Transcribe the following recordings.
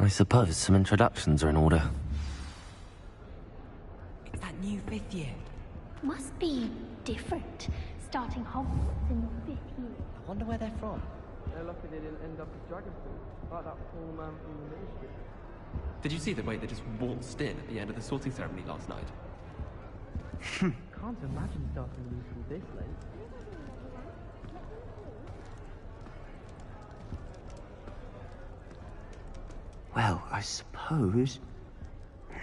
suppose some introductions are in order. It's that new 5th year. Must be different, starting Hogwarts in your 5th year. I wonder where they're from. They're lucky they didn't end up as dragon food, like that poor man from the ministry. Did you see the way they just waltzed in at the end of the sorting ceremony last night? Can't imagine starting new school this late. Well, I suppose...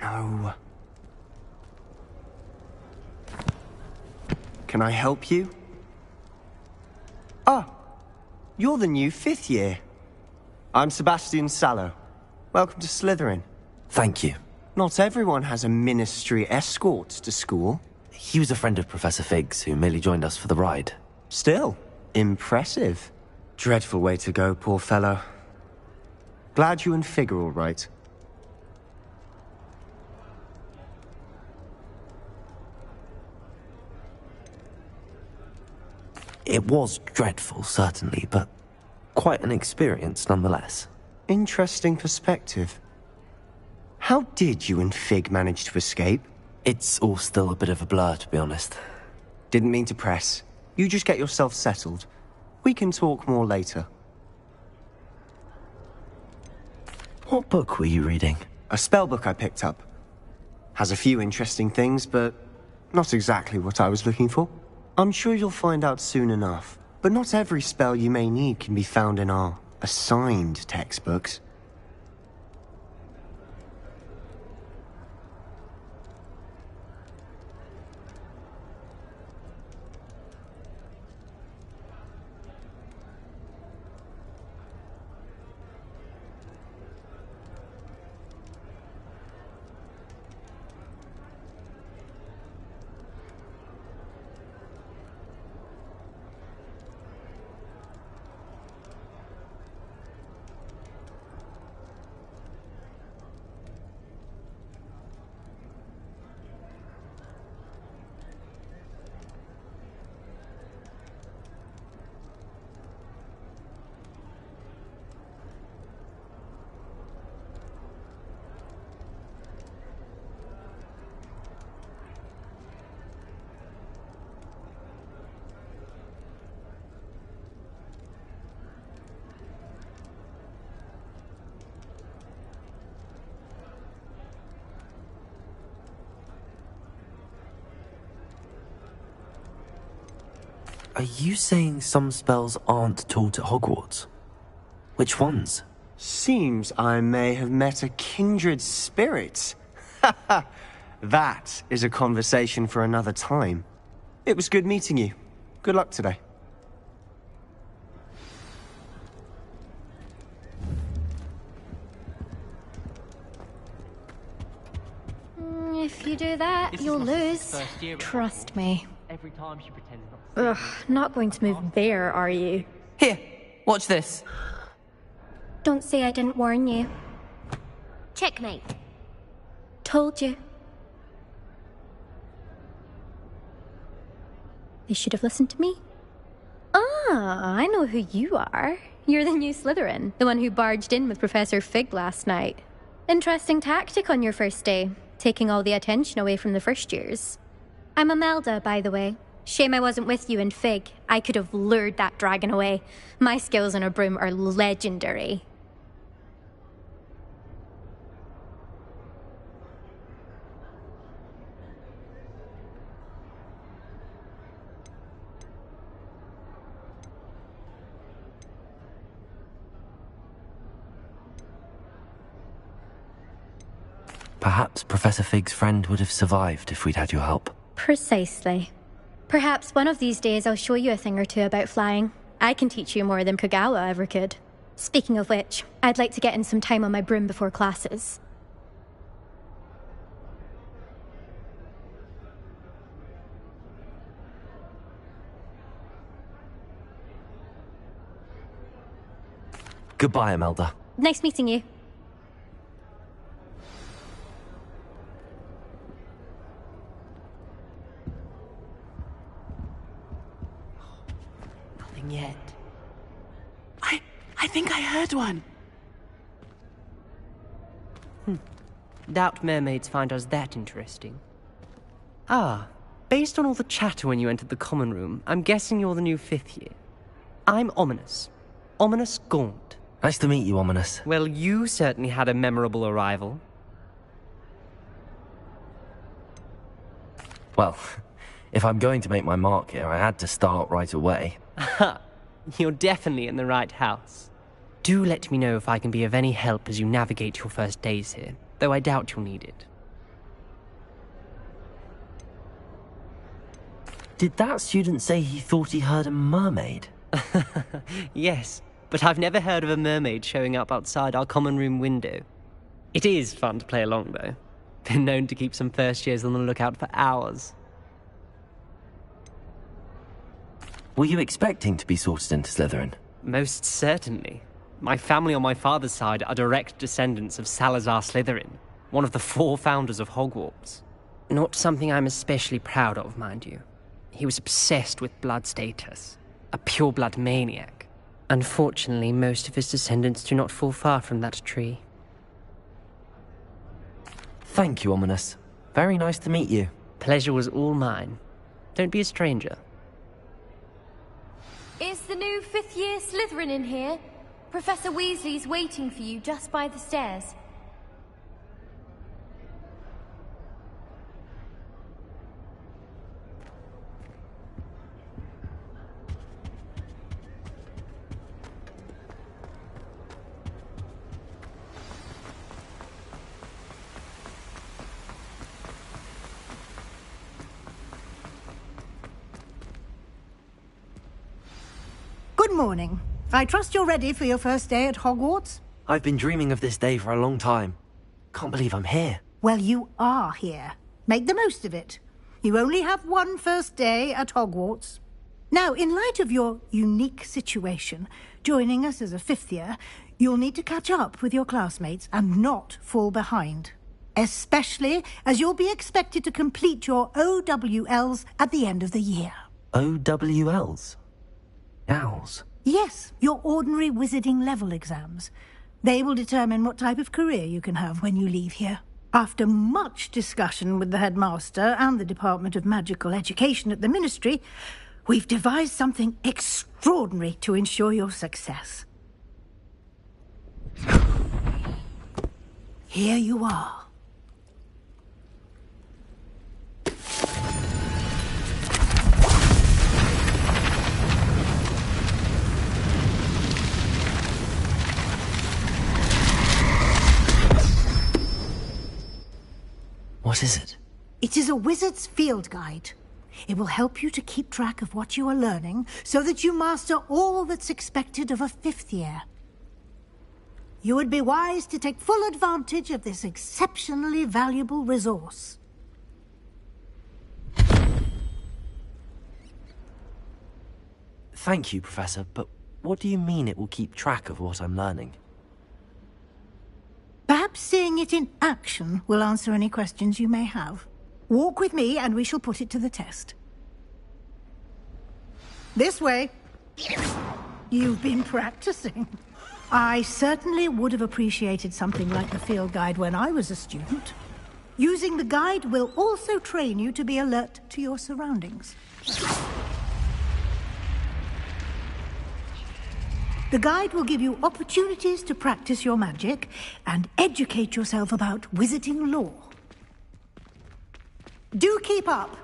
No. Can I help you? Ah, you're the new 5th year. I'm Sebastian Sallow. Welcome to Slytherin. Thank you. Not everyone has a ministry escort to school. He was a friend of Professor Fig's who merely joined us for the ride. Still, impressive. Dreadful way to go, poor fellow. Glad you and Fig are all right. It was dreadful, certainly, but quite an experience nonetheless. Interesting perspective. How did you and Fig manage to escape? It's all still a bit of a blur, to be honest. Didn't mean to press. You just get yourself settled. We can talk more later. What book were you reading? A spell book I picked up. Has a few interesting things, but not exactly what I was looking for. I'm sure you'll find out soon enough. But not every spell you may need can be found in our assigned textbooks. Are you saying some spells aren't taught at Hogwarts? Which ones? Seems I may have met a kindred spirit. That is a conversation for another time. It was good meeting you. Good luck today. If you do that, you'll lose. Trust me. Every time she pretends not to see Ugh, not going to move there, are you? Here, watch this. Don't say I didn't warn you. Checkmate. Told you. They should have listened to me. Ah, I know who you are. You're the new Slytherin, the one who barged in with Professor Fig last night. Interesting tactic on your first day, taking all the attention away from the first years. I'm Imelda, by the way. Shame I wasn't with you in Fig. I could have lured that dragon away. My skills on a broom are legendary. Perhaps Professor Fig's friend would have survived if we'd had your help. Precisely. Perhaps one of these days I'll show you a thing or two about flying. I can teach you more than Kogawa ever could. Speaking of which, I'd like to get in some time on my broom before classes. Goodbye, Imelda. Nice meeting you. Nothing yet. I think I heard one. Doubt mermaids find us that interesting. Ah, based on all the chatter when you entered the common room, I'm guessing you're the new 5th year. I'm Ominous. Ominous Gaunt. Nice to meet you, Ominous. Well, you certainly had a memorable arrival. Well, if I'm going to make my mark here, I had to start right away. Aha, you're definitely in the right house. Do let me know if I can be of any help as you navigate your first days here, though I doubt you'll need it. Did that student say he thought he heard a mermaid? Yes, but I've never heard of a mermaid showing up outside our common room window. It is fun to play along, though. Been known to keep some first years on the lookout for hours. Were you expecting to be sorted into Slytherin? Most certainly. My family on my father's side are direct descendants of Salazar Slytherin, one of the 4 founders of Hogwarts. Not something I'm especially proud of, mind you. He was obsessed with blood status, a pure-blood maniac. Unfortunately, most of his descendants do not fall far from that tree. Thank you, Ominous. Very nice to meet you. Pleasure was all mine. Don't be a stranger. Is the new 5th year Slytherin in here? Professor Weasley's waiting for you just by the stairs. Good morning. I trust you're ready for your first day at Hogwarts? I've been dreaming of this day for a long time. Can't believe I'm here. Well, you are here. Make the most of it. You only have one first day at Hogwarts. Now, in light of your unique situation, joining us as a 5th year, you'll need to catch up with your classmates and not fall behind. Especially as you'll be expected to complete your OWLs at the end of the year. OWLs? Owls? Yes, your ordinary wizarding level exams. They will determine what type of career you can have when you leave here. After much discussion with the headmaster and the Department of Magical Education at the Ministry, we've devised something extraordinary to ensure your success. Here you are. What is it? It is a wizard's field guide. It will help you to keep track of what you are learning so that you master all that's expected of a 5th year. You would be wise to take full advantage of this exceptionally valuable resource. Thank you, Professor, but what do you mean it will keep track of what I'm learning? Perhaps seeing it in action will answer any questions you may have. Walk with me and we shall put it to the test. This way. You've been practicing. I certainly would have appreciated something like the field guide when I was a student. Using the guide will also train you to be alert to your surroundings. The guide will give you opportunities to practice your magic and educate yourself about wizarding lore. Do keep up.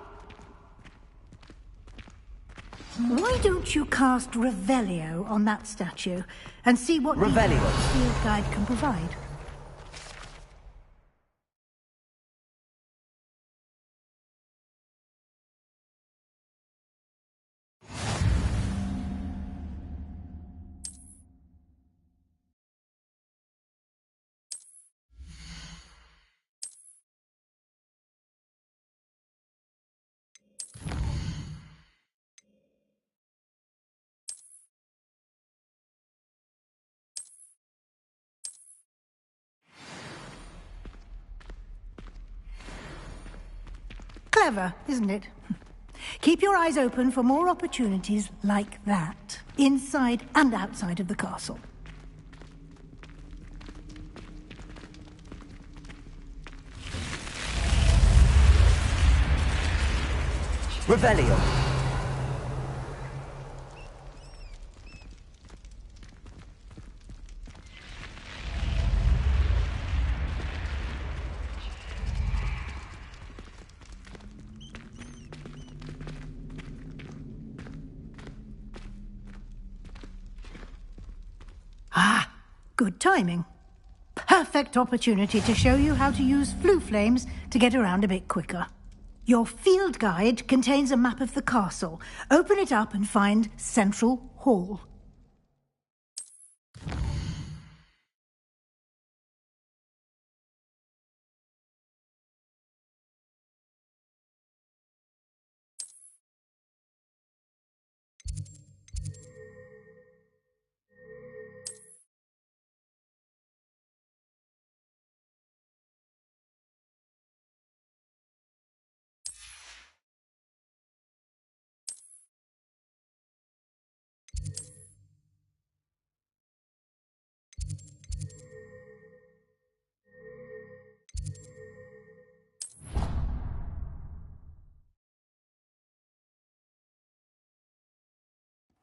Why don't you cast Revelio on that statue and see what the field guide can provide? Clever, isn't it? Keep your eyes open for more opportunities like that, inside and outside of the castle. Revelio. Ah, good timing. Perfect opportunity to show you how to use flue flames to get around a bit quicker. Your field guide contains a map of the castle. Open it up and find Central Hall.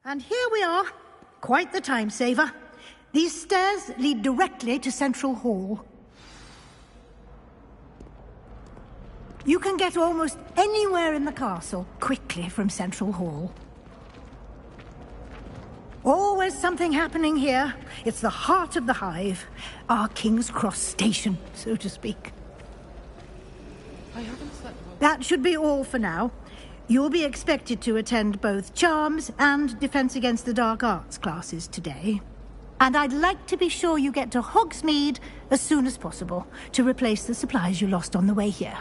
And here we are. Quite the time saver. These stairs lead directly to Central Hall. You can get almost anywhere in the castle quickly from Central Hall. Always something happening here. It's the heart of the hive. Our King's Cross station, so to speak. I haven't slept well. That should be all for now. You'll be expected to attend both Charms and Defense Against the Dark Arts classes today. And I'd like to be sure you get to Hogsmeade as soon as possible to replace the supplies you lost on the way here.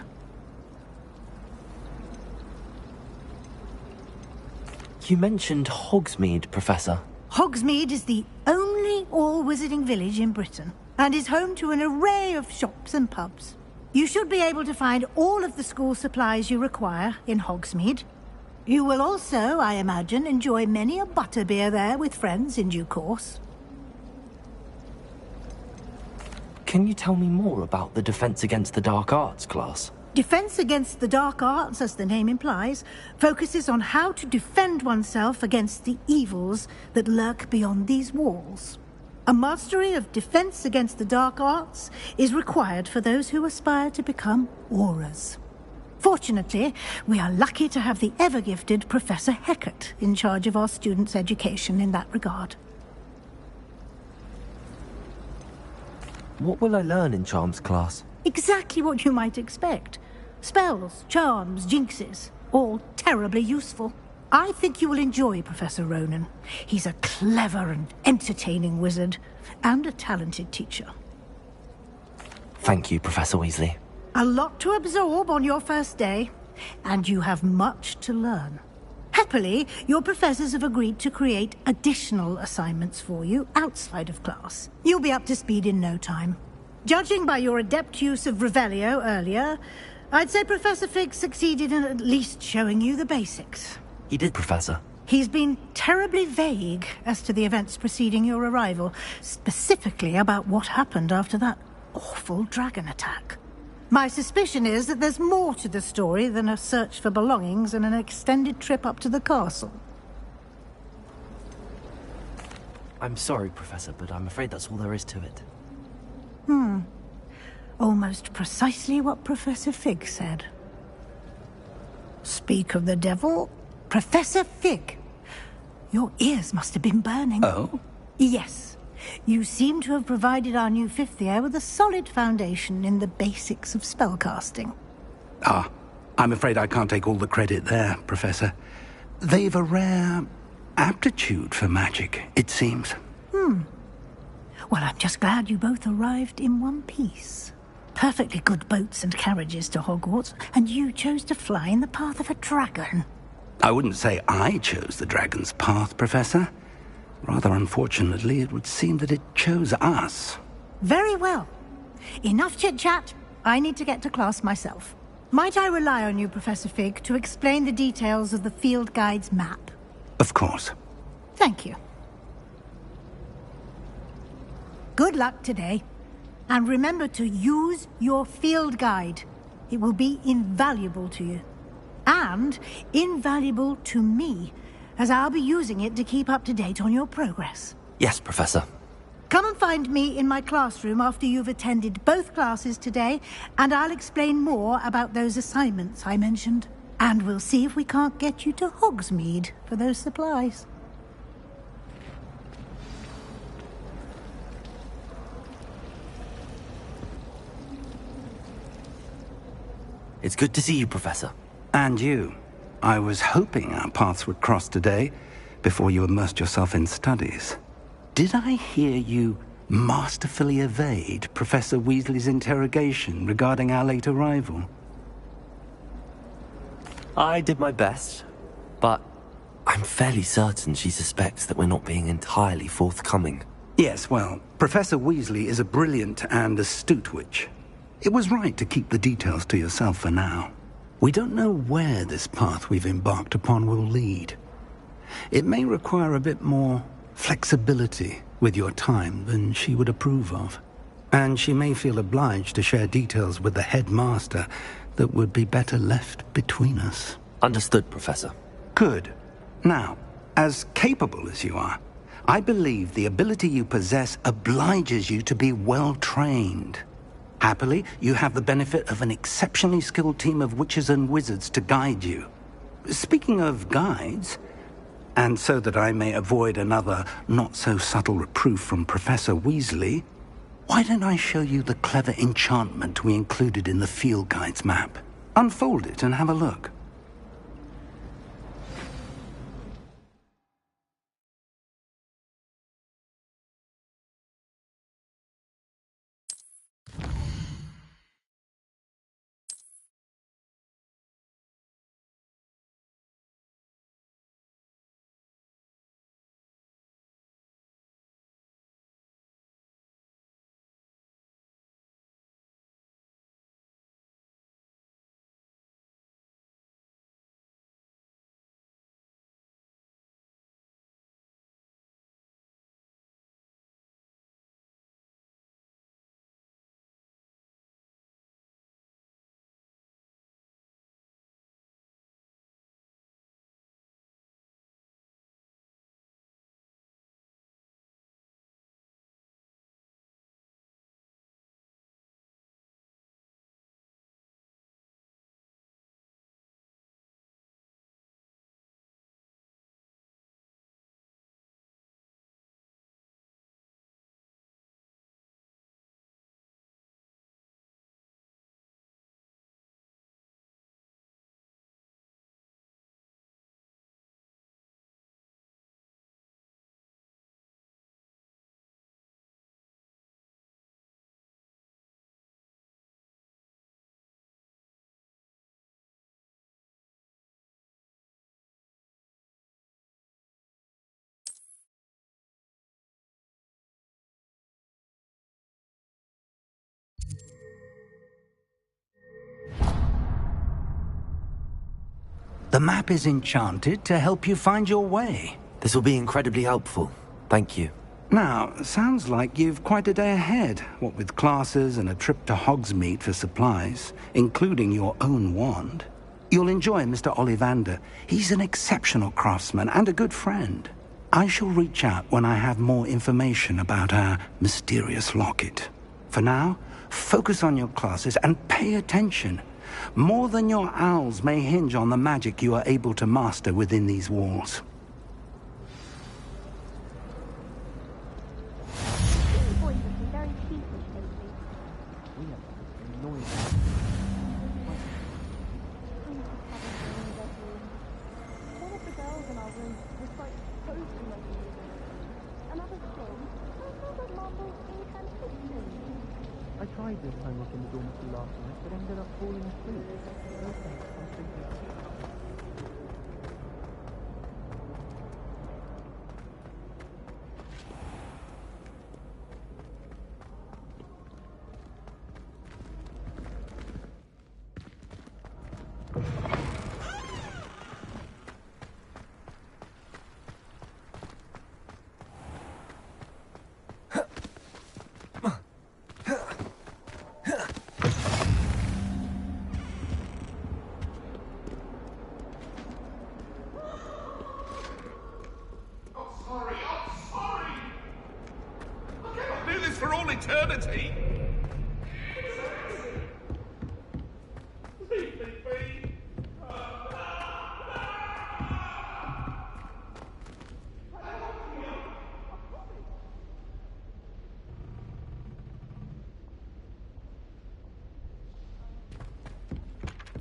You mentioned Hogsmeade, Professor. Hogsmeade is the only all-wizarding village in Britain and is home to an array of shops and pubs. You should be able to find all of the school supplies you require in Hogsmeade. You will also, I imagine, enjoy many a butterbeer there with friends in due course. Can you tell me more about the Defense Against the Dark Arts class? Defense Against the Dark Arts, as the name implies, focuses on how to defend oneself against the evils that lurk beyond these walls. A mastery of Defense Against the Dark Arts is required for those who aspire to become Aurors. Fortunately, we are lucky to have the ever-gifted Professor Hecat in charge of our students' education in that regard. What will I learn in Charms class? Exactly what you might expect. Spells, charms, jinxes, all terribly useful. I think you will enjoy Professor Ronan. He's a clever and entertaining wizard, and a talented teacher. Thank you, Professor Weasley. A lot to absorb on your first day, and you have much to learn. Happily, your professors have agreed to create additional assignments for you outside of class. You'll be up to speed in no time. Judging by your adept use of Revelio earlier, I'd say Professor Fig succeeded in at least showing you the basics. He did, Professor. He's been terribly vague as to the events preceding your arrival, specifically about what happened after that awful dragon attack. My suspicion is that there's more to the story than a search for belongings and an extended trip up to the castle. I'm sorry, Professor, but I'm afraid that's all there is to it. Almost precisely what Professor Fig said. Speak of the devil, Professor Fig. Your ears must have been burning. Oh? Yes. You seem to have provided our new fifth year with a solid foundation in the basics of spellcasting. Ah, I'm afraid I can't take all the credit there, Professor. They've a rare aptitude for magic, it seems. Well, I'm just glad you both arrived in one piece. Perfectly good boats and carriages to Hogwarts, and you chose to fly in the path of a dragon. I wouldn't say I chose the dragon's path, Professor. Rather unfortunately, it would seem that it chose us. Very well. Enough chit-chat. I need to get to class myself. Might I rely on you, Professor Fig, to explain the details of the field guide's map? Of course. Thank you. Good luck today. And remember to use your field guide. It will be invaluable to you. and invaluable to me, as I'll be using it to keep up to date on your progress. Yes, Professor. Come and find me in my classroom after you've attended both classes today, and I'll explain more about those assignments I mentioned. And we'll see if we can't get you to Hogsmeade for those supplies. It's good to see you, Professor. And you. I was hoping our paths would cross today, before you immersed yourself in studies. Did I hear you masterfully evade Professor Weasley's interrogation regarding our late arrival? I did my best, but I'm fairly certain she suspects that we're not being entirely forthcoming. Yes, well, Professor Weasley is a brilliant and astute witch. It was right to keep the details to yourself for now. We don't know where this path we've embarked upon will lead. It may require a bit more flexibility with your time than she would approve of. And she may feel obliged to share details with the headmaster that would be better left between us. Understood, Professor. Good. Now, as capable as you are, I believe the ability you possess obliges you to be well-trained. Happily, you have the benefit of an exceptionally skilled team of witches and wizards to guide you. Speaking of guides, and so that I may avoid another not-so-subtle reproof from Professor Weasley, why don't I show you the clever enchantment we included in the field guide's map? Unfold it and have a look. The map is enchanted to help you find your way. This will be incredibly helpful. Thank you. Now, sounds like you've quite a day ahead, what with classes and a trip to Hogsmeade for supplies, including your own wand. You'll enjoy Mr. Ollivander. He's an exceptional craftsman and a good friend. I shall reach out when I have more information about our mysterious locket. For now, focus on your classes and pay attention. More than your owls may hinge on the magic you are able to master within these walls. I tried this time up in the dormitory last night, but ended up falling asleep. No thanks, I'm thinking. Liberty.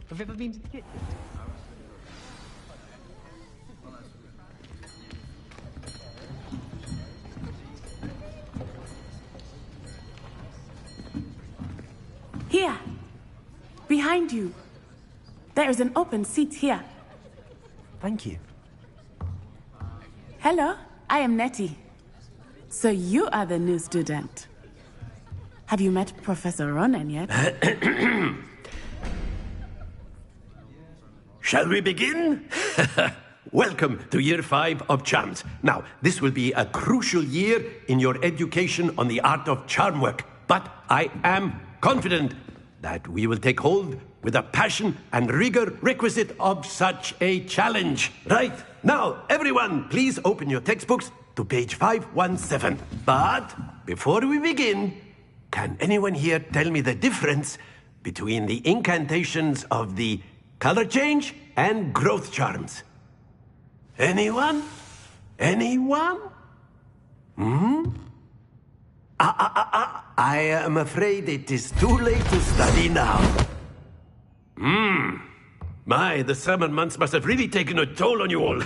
Have you ever been to the kitchen? Here. Behind you. There is an open seat here. Thank you. Hello, I am Nettie. So you are the new student. Have you met Professor Ronan yet? Shall we begin? Welcome to Year 5 of Charms. Now, this will be a crucial year in your education on the art of charm work. But I am confident that we will take hold with the passion and rigor requisite of such a challenge. Right, now, everyone, please open your textbooks to page 517. But before we begin, can anyone here tell me the difference between the incantations of the color change and growth charms? Anyone? Anyone? I am afraid it is too late to study now. My, the summer months must have really taken a toll on you all.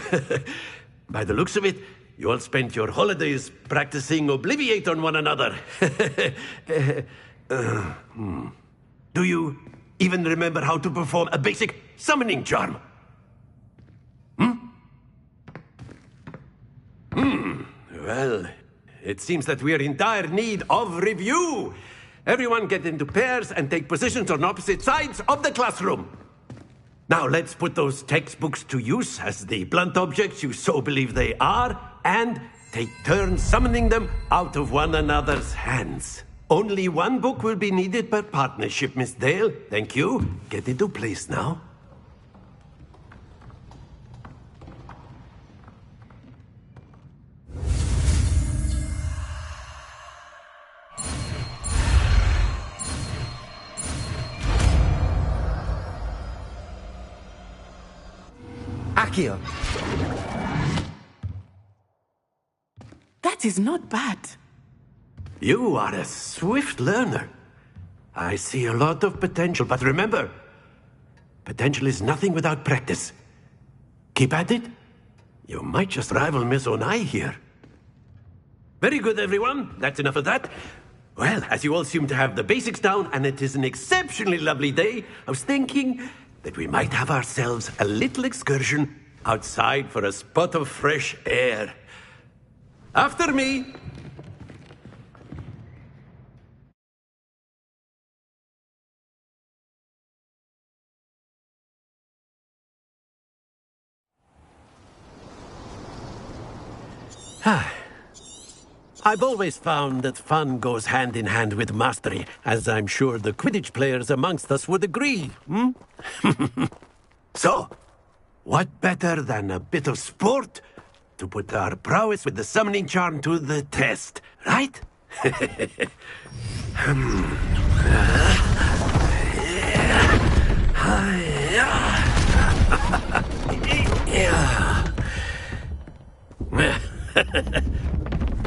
By the looks of it, you all spent your holidays practicing Obliviate on one another. Do you even remember how to perform a basic summoning charm? Well, it seems that we are in dire need of review. Everyone get into pairs and take positions on opposite sides of the classroom. Now let's put those textbooks to use as the blunt objects you so believe they are, and take turns summoning them out of one another's hands. Only one book will be needed per partnership, Miss Dale. Thank you. Get into place now. Accio. That is not bad. You are a swift learner. I see a lot of potential, but remember, potential is nothing without practice. Keep at it. You might just rival Miss Onai here. Very good, everyone. That's enough of that. Well, as you all seem to have the basics down, and it is an exceptionally lovely day, I was thinking that we might have ourselves a little excursion outside for a spot of fresh air. After me. I've always found that fun goes hand in hand with mastery, as I'm sure the Quidditch players amongst us would agree. So, what better than a bit of sport to put our prowess with the summoning charm to the test, right?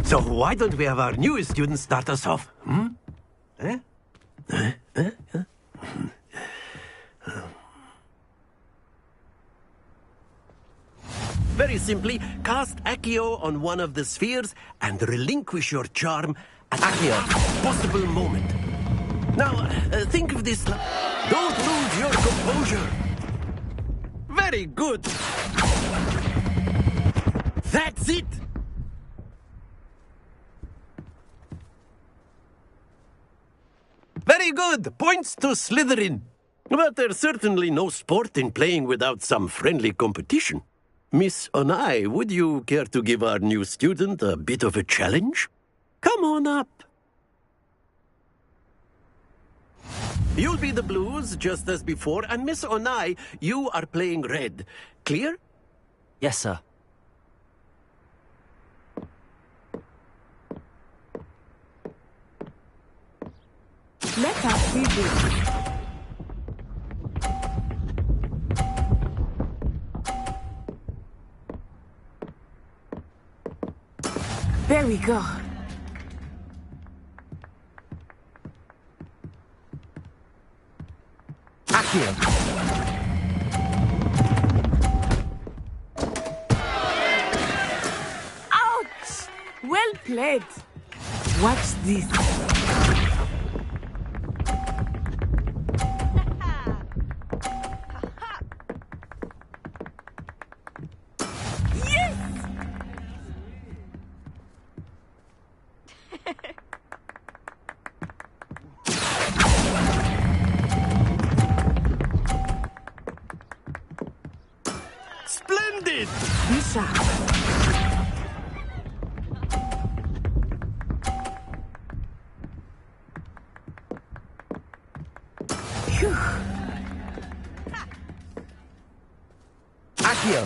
So why don't we have our newest student start us off? Very simply, cast Accio on one of the spheres and relinquish your charm at Accio possible moment. Now, think of this. Don't lose your composure. Very good. That's it. Very good. Points to Slytherin. But there's certainly no sport in playing without some friendly competition. Miss Onai, would you care to give our new student a bit of a challenge? Come on up. You'll be the blues, just as before, and Miss Onai, you are playing red. Clear? Yes, sir. this. There we go. Ouch! Well played. Watch this. Splendid! Bishop. Phew. Accio!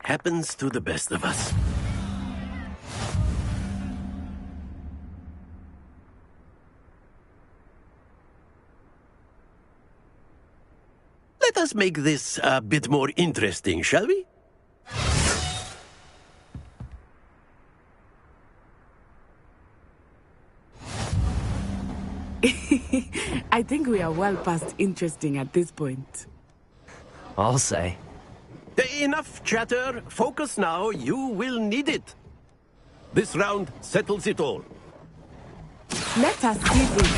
Happens to the best of us. Let us make this a bit more interesting, shall we? I think we are well past interesting at this point. I'll say. Enough chatter. Focus now. You will need it. This round settles it all. Let us see this.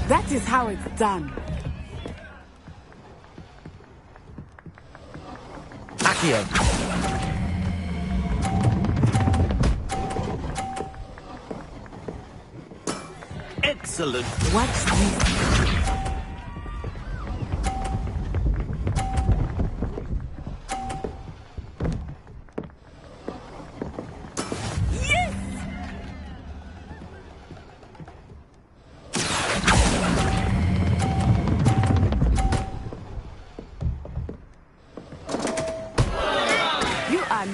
That is how it's done. Accio! Excellent. Watch this.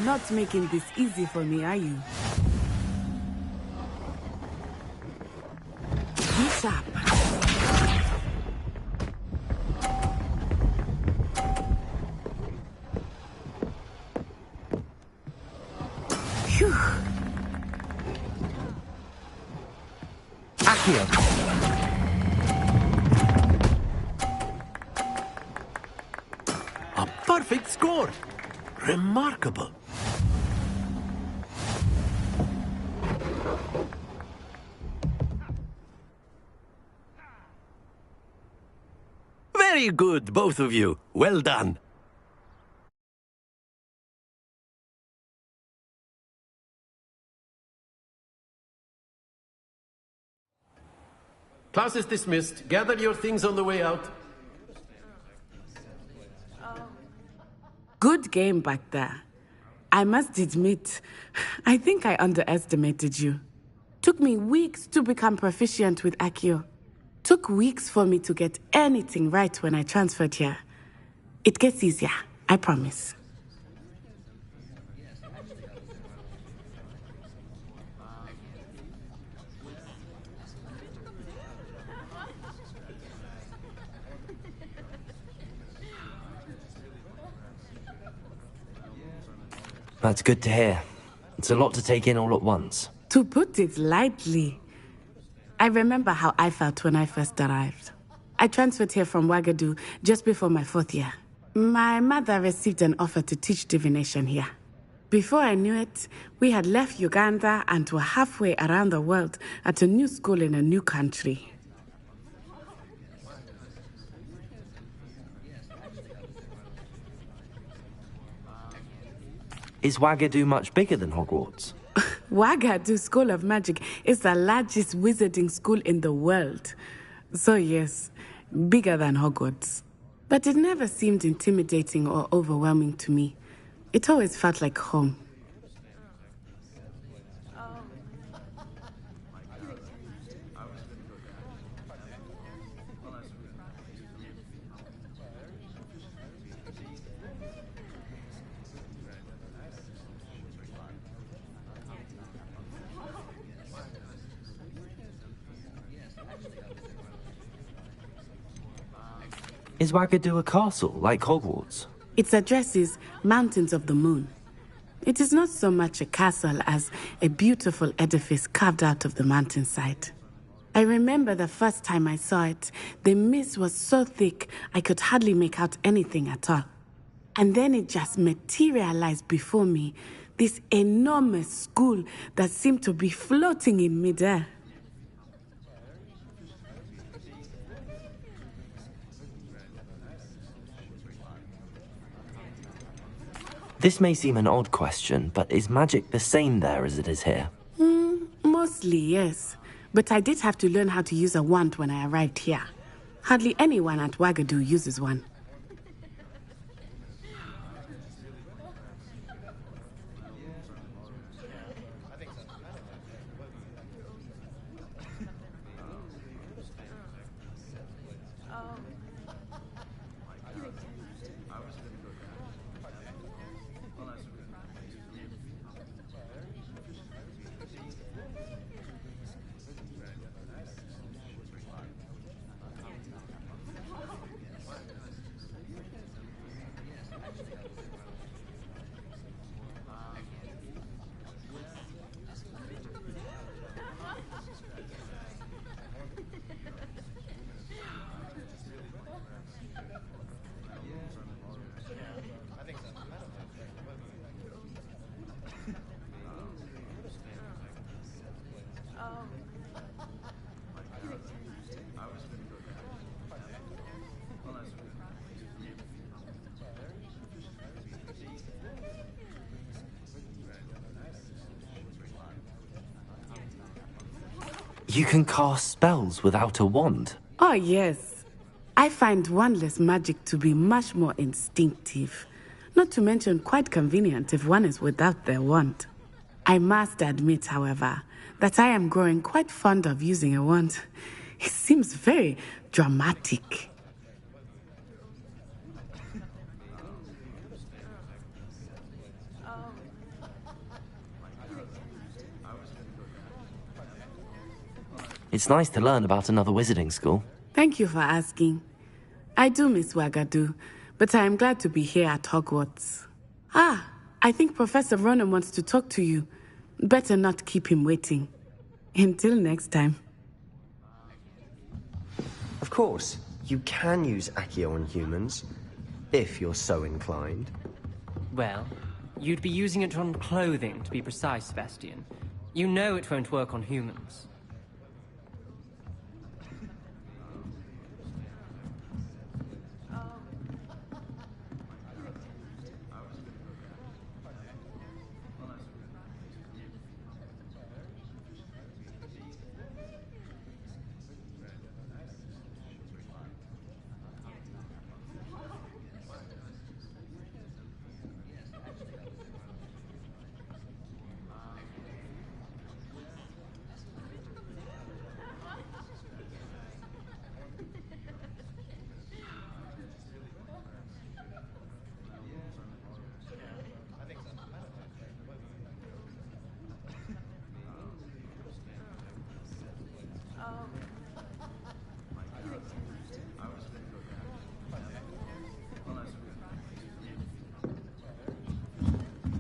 Not making this easy for me, are you? Be sharp. Phew. Accio! A perfect score. Remarkable. Very good, both of you. Well done. Class is dismissed. Gather your things on the way out. Good game back there. I must admit, I think I underestimated you. Took me weeks to become proficient with Accio. Took weeks for me to get anything right when I transferred here. It gets easier, I promise. That's good to hear. It's a lot to take in all at once. To put it lightly, I remember how I felt when I first arrived. I transferred here from Ouagadougou just before my 4th year. My mother received an offer to teach divination here. Before I knew it, we had left Uganda and were halfway around the world at a new school in a new country. Is Ouagadougou much bigger than Hogwarts? Ouagadougou School of Magic is the largest wizarding school in the world. So yes, bigger than Hogwarts. But it never seemed intimidating or overwhelming to me. It always felt like home. Is Wagadu a castle, like Hogwarts? Its address is Mountains of the Moon. It is not so much a castle as a beautiful edifice carved out of the mountainside. I remember the first time I saw it, the mist was so thick I could hardly make out anything at all. And then it just materialized before me, this enormous school that seemed to be floating in midair. This may seem an odd question, but is magic the same there as it is here? Mostly, yes. But I did have to learn how to use a wand when I arrived here. Hardly anyone at Wagadu uses one. You can cast spells without a wand? Oh, yes. I find wandless magic to be much more instinctive. Not to mention quite convenient if one is without their wand. I must admit, however, that I am growing quite fond of using a wand. It seems very dramatic. It's nice to learn about another wizarding school. Thank you for asking. I do miss Wagadu, but I am glad to be here at Hogwarts. I think Professor Ronan wants to talk to you. Better not keep him waiting. Until next time. Of course, you can use Accio on humans, if you're so inclined. Well, you'd be using it on clothing, to be precise, Sebastian. You know it won't work on humans.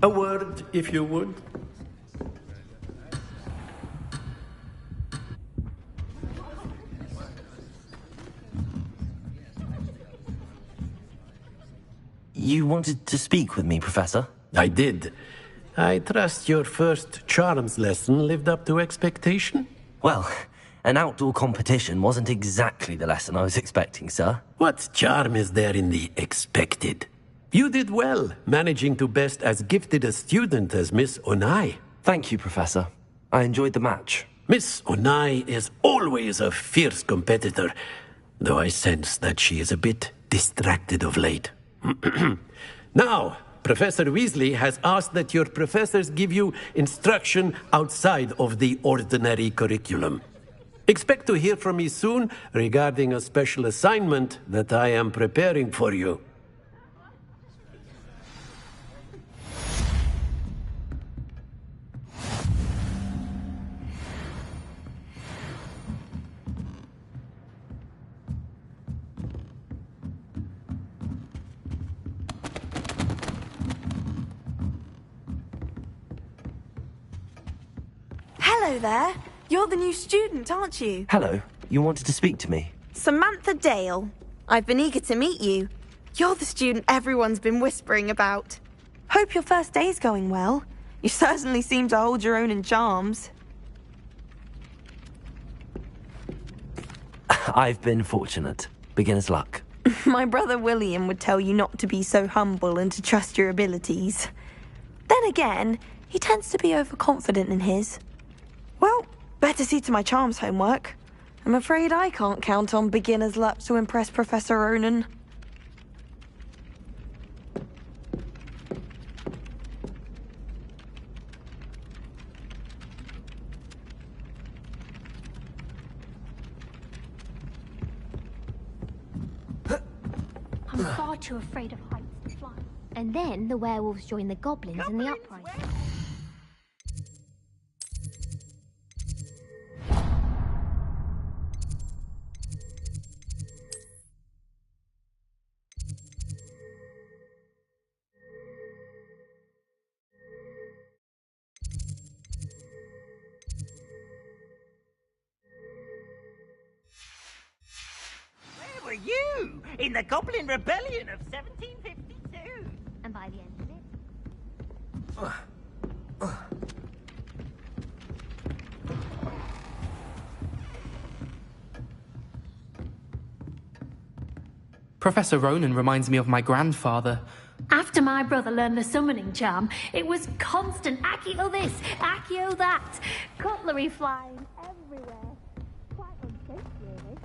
A word, if you would. You wanted to speak with me, Professor? I did. I trust your first charms lesson lived up to expectation? Well, an outdoor competition wasn't exactly the lesson I was expecting, sir. What charm is there in the expected? You did well, managing to best as gifted a student as Miss Onai. Thank you, Professor. I enjoyed the match. Miss Onai is always a fierce competitor, though I sense that she is a bit distracted of late. Now, Professor Weasley has asked that your professors give you instruction outside of the ordinary curriculum. Expect to hear from me soon regarding a special assignment that I am preparing for you. Hello there. You're the new student, aren't you? Hello. You wanted to speak to me? Samantha Dale. I've been eager to meet you. You're the student everyone's been whispering about. Hope your first day's going well. You certainly seem to hold your own in charms. I've been fortunate. Beginner's luck. My brother William would tell you not to be so humble and to trust your abilities. Then again, he tends to be overconfident in his. Well, better see to my charms homework. I'm afraid I can't count on beginner's luck to impress Professor Ronan. I'm far too afraid of heights to fly. And then the werewolves join the goblins in the uprising. Where were you? In the Goblin Rebellion of 1752. And by the end of it, Professor Ronan reminds me of my grandfather. After my brother learned the summoning charm, it was constant Accio this, Accio that. Cutlery flying everywhere. Quite unsafe, really.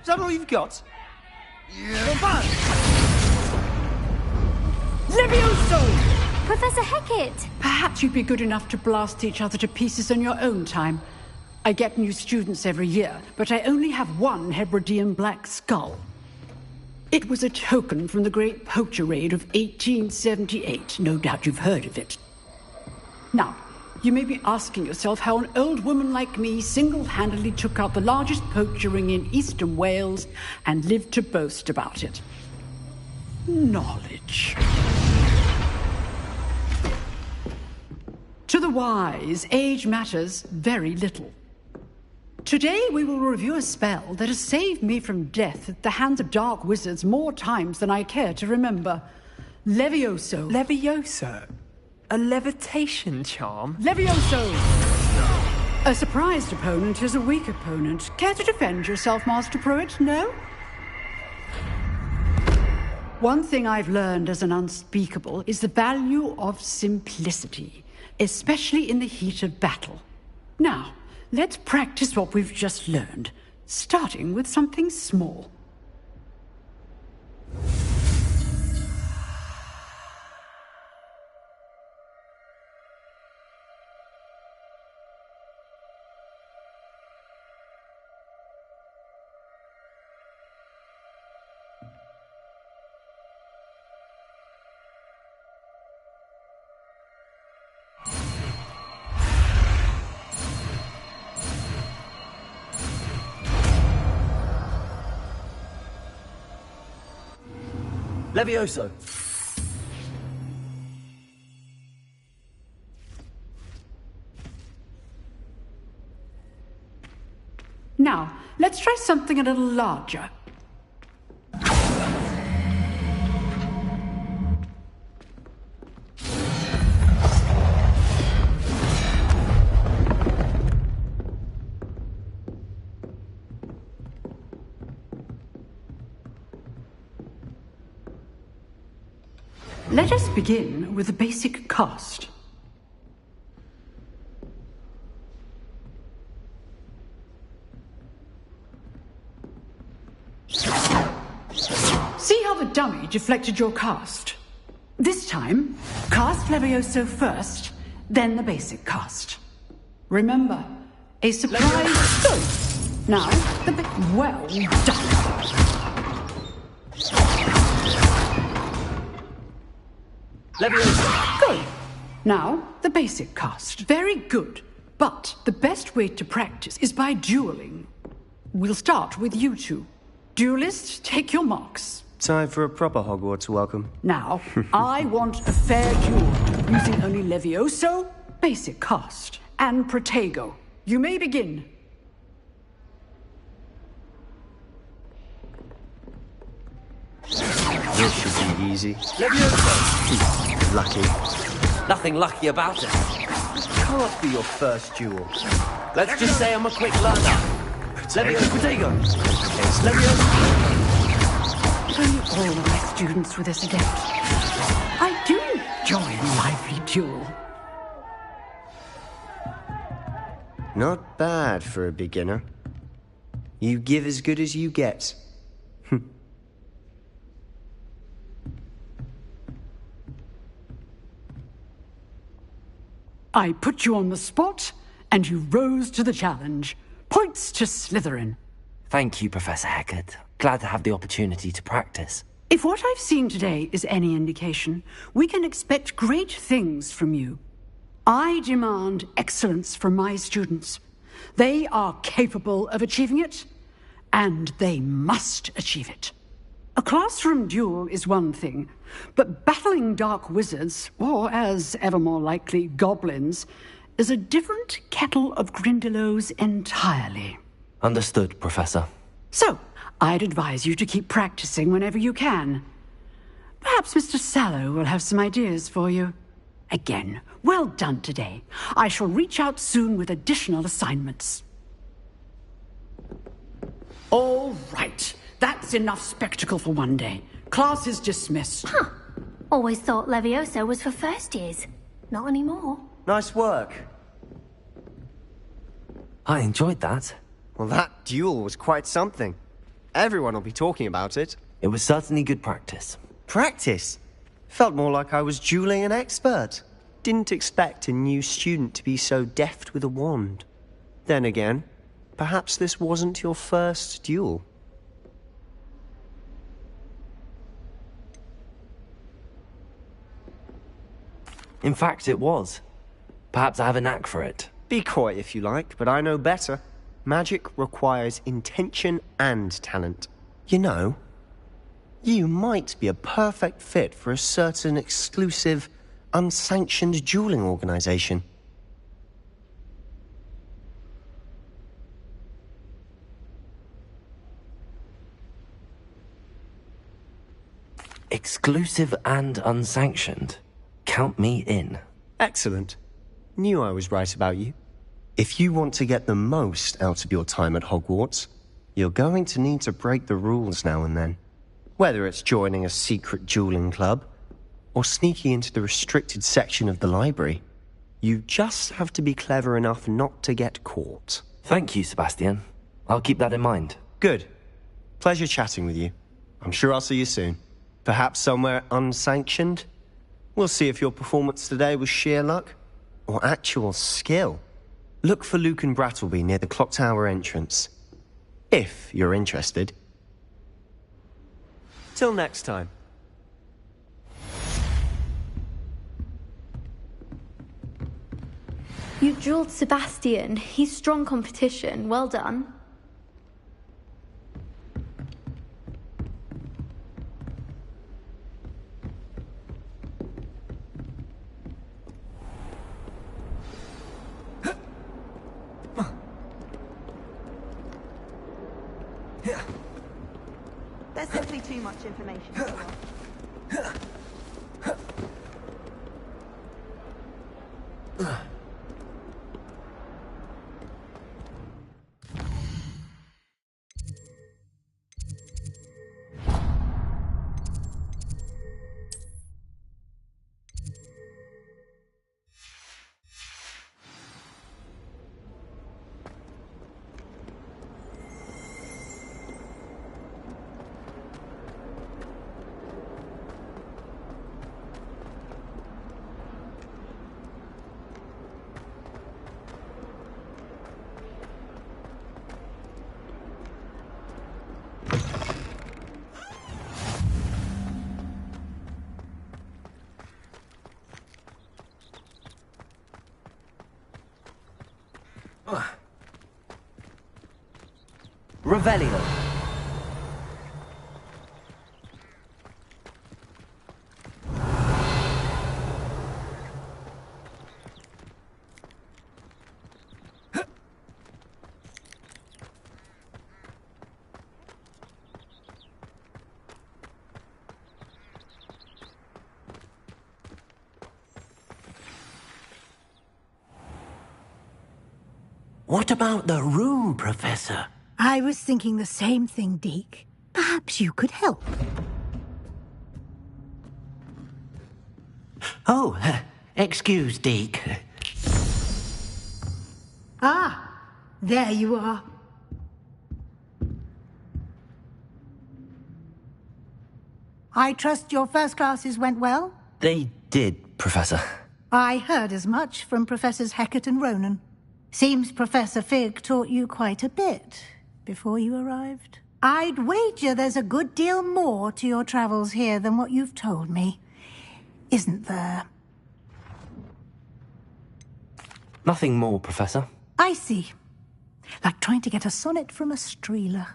Is that all you've got? Levioso! Professor Hecat! Perhaps you'd be good enough to blast each other to pieces in your own time. I get new students every year, but I only have one Hebridean black skull. It was a token from the Great Poacher Raid of 1878. No doubt you've heard of it. Now, you may be asking yourself how an old woman like me single-handedly took out the largest poacher ring in eastern Wales and lived to boast about it. Knowledge. To the wise, age matters very little. Today we will review a spell that has saved me from death at the hands of dark wizards more times than I care to remember. Levioso. Levioso? A levitation charm? Levioso! A surprised opponent is a weak opponent. Care to defend yourself, Master Pruitt? No? One thing I've learned as an unspeakable is the value of simplicity, especially in the heat of battle. Now, let's practice what we've just learned, starting with something small. Levioso! Now, let's try something a little larger. Let us begin with the basic cost. dummy deflected your cast. This time, cast Levioso first, then the basic cast. Remember, a surprise... Good. Now, well done. Levioso. Good. Now, the basic cast. Very good. But the best way to practice is by dueling. We'll start with you two. Duelists, take your marks. Time for a proper Hogwarts welcome. Now, I want a fair duel, using only Levioso, basic cast, and Protego. You may begin. This should be easy. Levioso! Lucky. Nothing lucky about it. Can't be your first duel. Let's just say I'm a quick learner. Protego! Levioso! Only all my students were this adept. I do enjoy a lively duel. Not bad for a beginner. You give as good as you get. I put you on the spot, and you rose to the challenge. Points to Slytherin. Thank you, Professor Hecat. Glad to have the opportunity to practice. If what I've seen today is any indication, we can expect great things from you. I demand excellence from my students. They are capable of achieving it, and they must achieve it. A classroom duel is one thing, but battling dark wizards, or as ever more likely, goblins, is a different kettle of Grindylows entirely. Understood, Professor. So, I'd advise you to keep practicing whenever you can. Perhaps Mr. Sallow will have some ideas for you. Again, well done today. I shall reach out soon with additional assignments. All right. That's enough spectacle for one day. Class is dismissed. Huh. Always thought Levioso was for first years. Not anymore. Nice work. I enjoyed that. Well, that duel was quite something. Everyone will be talking about it. It was certainly good practice. Practice? Felt more like I was dueling an expert. Didn't expect a new student to be so deft with a wand. Then again, perhaps this wasn't your first duel. In fact, it was. Perhaps I have a knack for it. Be coy if you like, but I know better. Magic requires intention and talent. You know, you might be a perfect fit for a certain exclusive, unsanctioned dueling organization. Exclusive and unsanctioned. Count me in. Excellent. Knew I was right about you. If you want to get the most out of your time at Hogwarts, you're going to need to break the rules now and then. Whether it's joining a secret dueling club, or sneaking into the restricted section of the library, you just have to be clever enough not to get caught. Thank you, Sebastian. I'll keep that in mind. Good. Pleasure chatting with you. I'm sure I'll see you soon. Perhaps somewhere unsanctioned? We'll see if your performance today was sheer luck, or actual skill. Look for Luke and Brattleby near the clock tower entrance. If you're interested. Till next time. You dueled Sebastian. He's strong competition. Well done. There's simply too much information. Revelio. What about the room, Professor? I was thinking the same thing, Deke. Perhaps you could help. Oh, excuse, Deke. Ah, there you are. I trust your first classes went well? They did, Professor. I heard as much from Professors Hecat and Ronan. Seems Professor Fig taught you quite a bit before you arrived. I'd wager there's a good deal more to your travels here than what you've told me. Isn't there? Nothing more, Professor. I see. Like trying to get a sonnet from a streeler.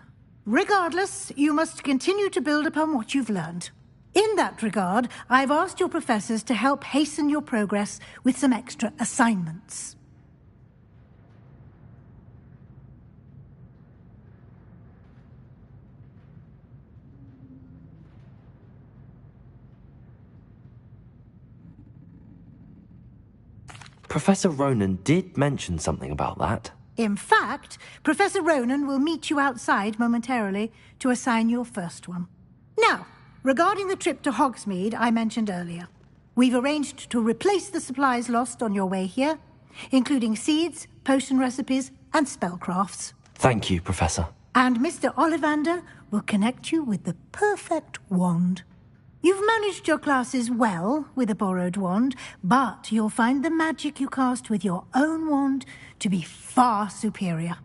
Regardless, you must continue to build upon what you've learned. In that regard, I've asked your professors to help hasten your progress with some extra assignments. Professor Ronan did mention something about that. In fact, Professor Ronan will meet you outside momentarily to assign your first one. Now, regarding the trip to Hogsmeade I mentioned earlier, we've arranged to replace the supplies lost on your way here, including seeds, potion recipes, and spellcrafts. Thank you, Professor. And Mr. Ollivander will connect you with the perfect wand. You've managed your classes well with a borrowed wand, but you'll find the magic you cast with your own wand to be far superior.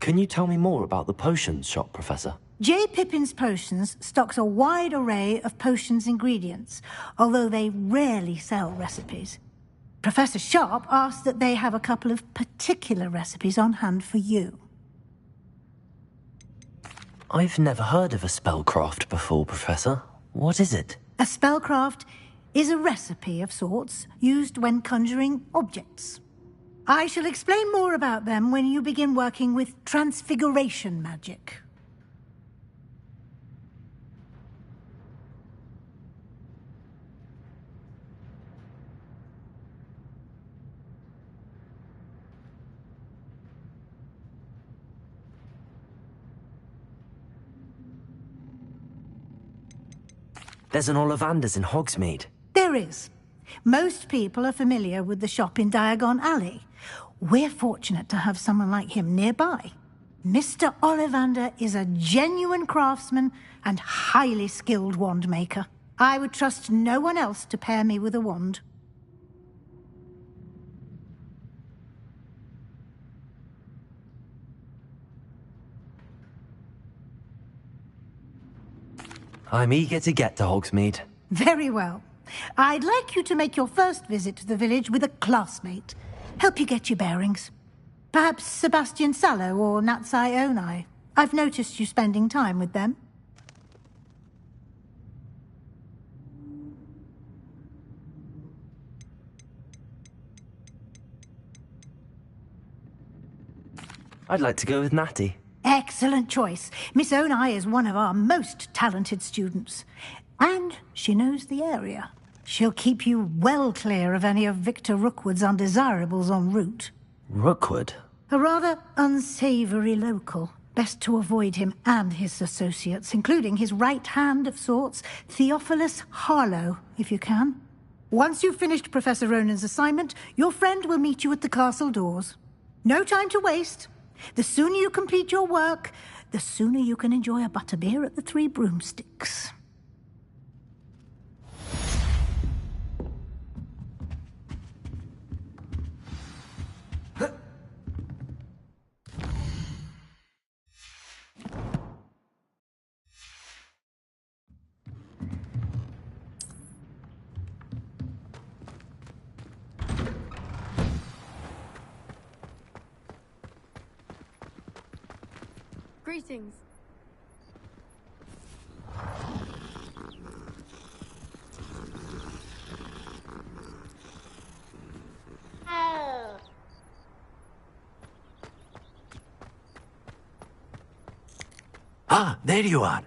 Can you tell me more about the potions shop, Professor? J. Pippin's Potions stocks a wide array of potions ingredients, although they rarely sell recipes. Professor Sharp asked that they have a couple of particular recipes on hand for you. I've never heard of a spellcraft before, Professor. What is it? A spellcraft is a recipe of sorts used when conjuring objects. I shall explain more about them when you begin working with transfiguration magic. There's an Ollivander's in Hogsmeade. There is. Most people are familiar with the shop in Diagon Alley. We're fortunate to have someone like him nearby. Mr. Ollivander is a genuine craftsman and highly skilled wand maker. I would trust no one else to pair me with a wand. I'm eager to get to Hogsmeade. Very well. I'd like you to make your first visit to the village with a classmate. Help you get your bearings. Perhaps Sebastian Sallow or Natsai Onai. I've noticed you spending time with them. I'd like to go with Natty. Excellent choice. Miss Onai is one of our most talented students. And she knows the area. She'll keep you well clear of any of Victor Rookwood's undesirables en route. Rookwood? A rather unsavoury local. Best to avoid him and his associates, including his right hand of sorts, Theophilus Harlow, if you can. Once you've finished Professor Ronan's assignment, your friend will meet you at the castle doors. No time to waste. The sooner you complete your work, the sooner you can enjoy a butterbeer at the Three Broomsticks. Greetings. Ah, there you are.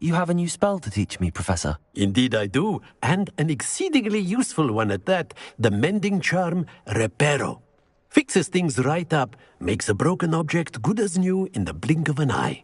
You have a new spell to teach me, Professor. Indeed I do, and an exceedingly useful one at that. The mending charm, Reparo. Fixes things right up, makes a broken object good as new in the blink of an eye.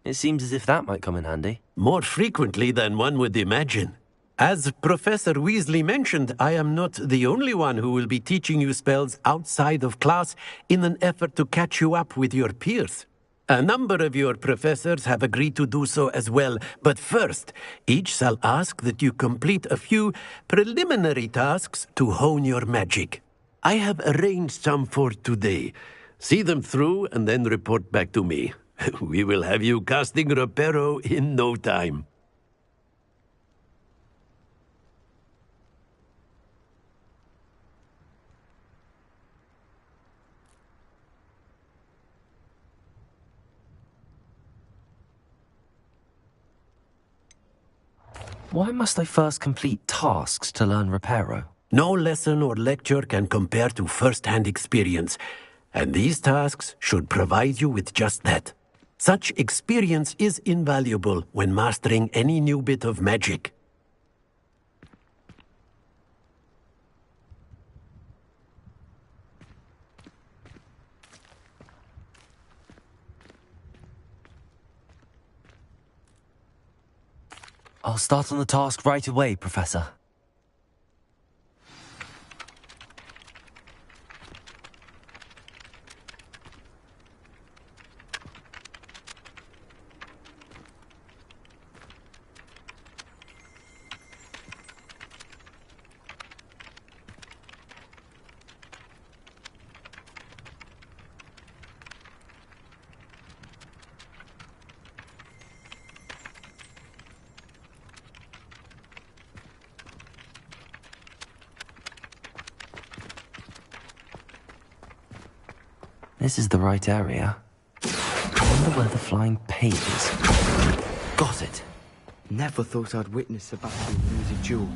It seems as if that might come in handy. More frequently than one would imagine. As Professor Weasley mentioned, I am not the only one who will be teaching you spells outside of class in an effort to catch you up with your peers. A number of your professors have agreed to do so as well, but first, each shall ask that you complete a few preliminary tasks to hone your magic. I have arranged some for today. See them through and then report back to me. We will have you casting Reparo in no time. Why must I first complete tasks to learn Reparo? No lesson or lecture can compare to first-hand experience, and these tasks should provide you with just that. Such experience is invaluable when mastering any new bit of magic. I'll start on the task right away, Professor. This is the right area. I wonder where the flying page is. Got it. Never thought I'd witness a battle lose a duel.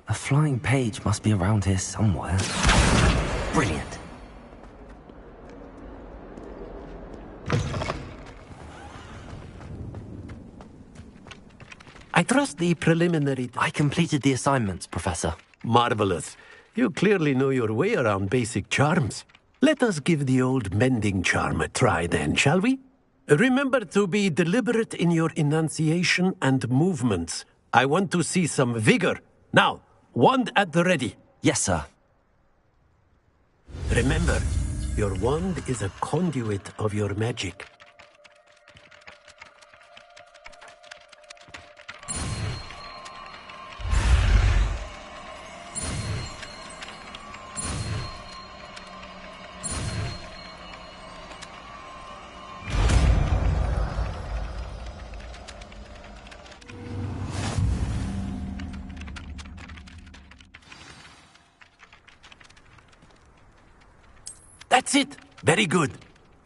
A flying page must be around here somewhere. Brilliant. I trust the preliminary... I completed the assignments, Professor. Marvelous. You clearly know your way around basic charms. Let us give the old mending charm a try then, shall we? Remember to be deliberate in your enunciation and movements. I want to see some vigor. Now, wand at the ready. Yes, sir. Remember, your wand is a conduit of your magic. That's it! Very good.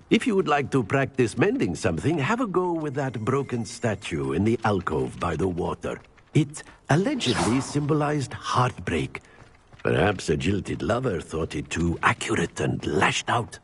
If you would like to practice mending something, have a go with that broken statue in the alcove by the water. It allegedly symbolized heartbreak. Perhaps a jilted lover thought it too accurate and lashed out.